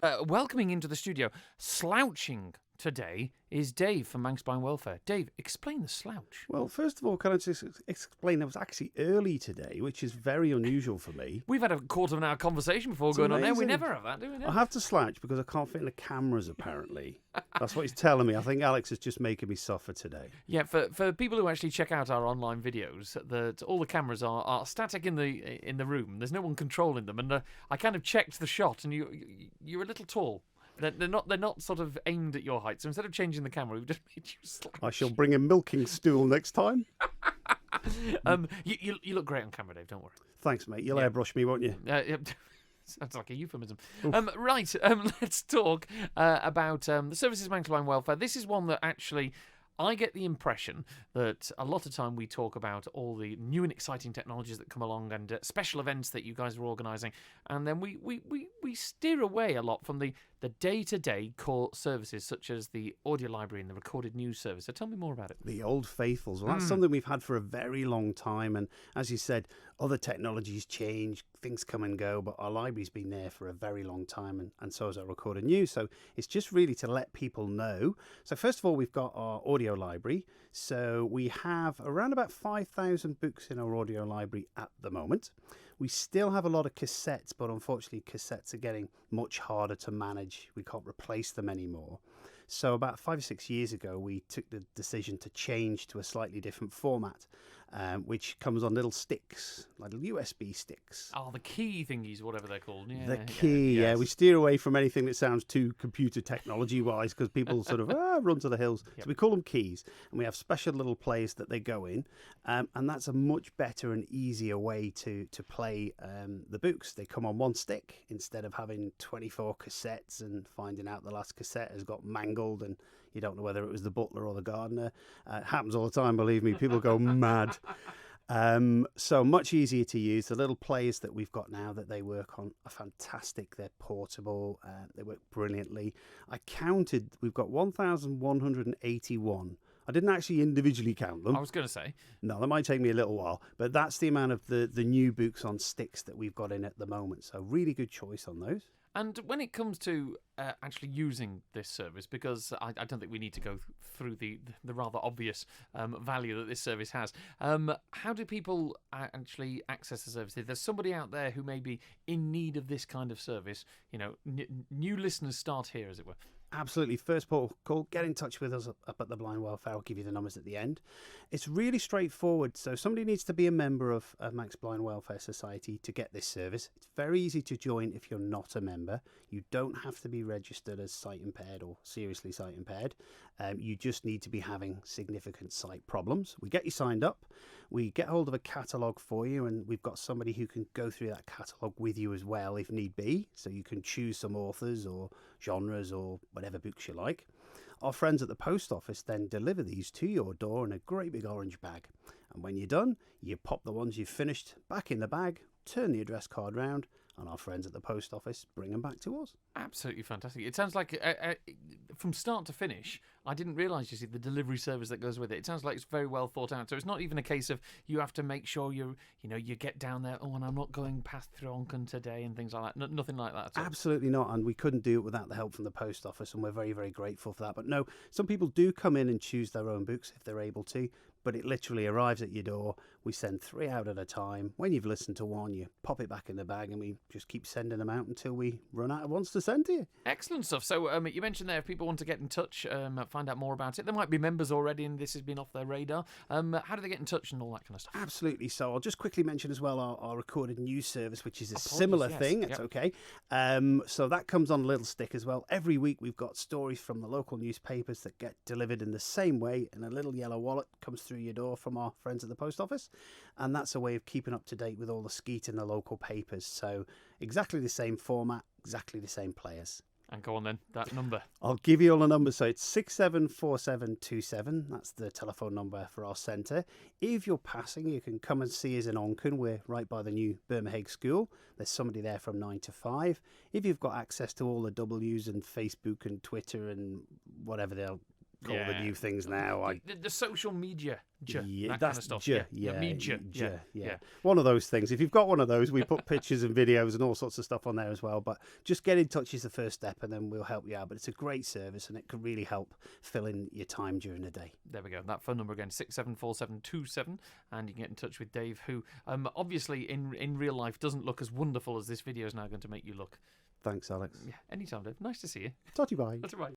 Welcoming into the studio, slouching today, is Dave from Manx Blind Welfare. Dave, explain the slouch. Well, first of all, can I just explain I was actually early today, which is very unusual for me. We've had a quarter of an hour conversation before It's going on there. We amazing. never have that, do we? No? I have to slouch because I can't fit in the cameras, apparently. That's what he's telling me. I think Alex is just making me suffer today. Yeah, for people who actually check out our online videos, all the cameras are static in the room. There's no one controlling them, and I kind of checked the shot, and you're a little tall. They're not sort of aimed at your height. So instead of changing the camera, we've just made you slouch. I shall bring a milking stool next time. You look great on camera, Dave. Don't worry. Thanks, mate. You'll airbrush me, won't you? Sounds like a euphemism. Right, let's talk about the services Manx Blind Welfare. This is one that actually I get the impression that a lot of time we talk about all the new and exciting technologies that come along and special events that you guys are organising, and then we steer away a lot from the day-to-day core services such as the audio library and the recorded news service. So tell me more about it. The old faithfuls. Well, that's something we've had for a very long time. And as you said, other technologies change, things come and go, but our library's been there for a very long time, and so has our recorded news. So it's just really to let people know. So first of all, we've got our audio library. So we have around about 5,000 books in our audio library at the moment. We still have a lot of cassettes, but unfortunately cassettes are getting much harder to manage. We can't replace them anymore. So about 5 or 6 years ago, we took the decision to change to a slightly different format, which comes on little sticks, like little USB sticks. Oh, the key thingies, whatever they're called. Yeah, The key, yes. We steer away from anything that sounds too computer technology-wise because people sort of run to the hills. Yep. So we call them keys, and we have special little players that they go in, and that's a much better and easier way to play the books. They come on one stick instead of having 24 cassettes and finding out the last cassette has got mangled and you don't know whether it was the butler or the gardener. It happens all the time, believe me. People go mad. So much easier to use. The little players that we've got now that they work on are fantastic. They're portable. They work brilliantly. I counted, we've got 1,181. I didn't actually individually count them. I was going to say. No, that might take me a little while. But that's the amount of the new books on sticks that we've got in at the moment. So really good choice on those. And when it comes to actually using this service, because I don't think we need to go through the rather obvious value that this service has, how do people actually access the service? If there's somebody out there who may be in need of this kind of service, new listeners start here, as it were. Absolutely. First call, get in touch with us up at the Blind Welfare. I'll give you the numbers at the end. It's really straightforward. So somebody needs to be a member of Manx Blind Welfare Society to get this service. It's very easy to join if you're not a member. You don't have to be registered as sight impaired or seriously sight impaired. You just need to be having significant sight problems. We get you signed up. We get hold of a catalogue for you, and we've got somebody who can go through that catalogue with you as well if need be. So you can choose some authors or genres or whatever books you like. Our friends at the post office then deliver these to your door in a great big orange bag. And when you're done, you pop the ones you've finished back in the bag, turn the address card round, and our friends at the post office bring them back to us. Absolutely fantastic. It sounds like, from start to finish, I didn't realise, you see, the delivery service that goes with it. It sounds like it's very well thought out. So it's not even a case of you have to make sure you get down there, and I'm not going past Thronken today and things like that. Nothing like that at all. Absolutely not, and we couldn't do it without the help from the post office, and we're very, very grateful for that. But no, some people do come in and choose their own books if they're able to, but it literally arrives at your door. We send 3 out at a time. When you've listened to one, you pop it back in the bag, and we just keep sending them out until we run out of ones to send to you. Excellent stuff. So you mentioned there, if people want to get in touch, find out more about it, they might be members already and this has been off their radar. How do they get in touch and all that kind of stuff? Absolutely. So I'll just quickly mention as well our recorded news service, which is a similar thing. It's okay. So that comes on a little stick as well. Every week we've got stories from the local newspapers that get delivered in the same way, and a little yellow wallet comes through your door from our friends at the post office, and that's a way of keeping up to date with all the skeet in the local papers. So exactly the same format, exactly the same players. And go on then, that number. I'll give you all the numbers. So it's 674727. That's the telephone number for our centre. If you're passing, you can come and see us in Onchan. We're right by the new Birmingham School. There's somebody there from 9 to 5. If you've got access to all the W's and Facebook and Twitter and whatever they'll call the new things now. The social media, that that's kind of stuff. Yeah. One of those things. If you've got one of those, we put pictures and videos and all sorts of stuff on there as well. But just get in touch is the first step, and then we'll help you out. But it's a great service, and it can really help fill in your time during the day. There we go. That phone number again, 674727, and you can get in touch with Dave, who obviously in real life doesn't look as wonderful as this video is now going to make you look. Thanks, Alex. Yeah, anytime, Dave. Nice to see you. Totty bye. That's right.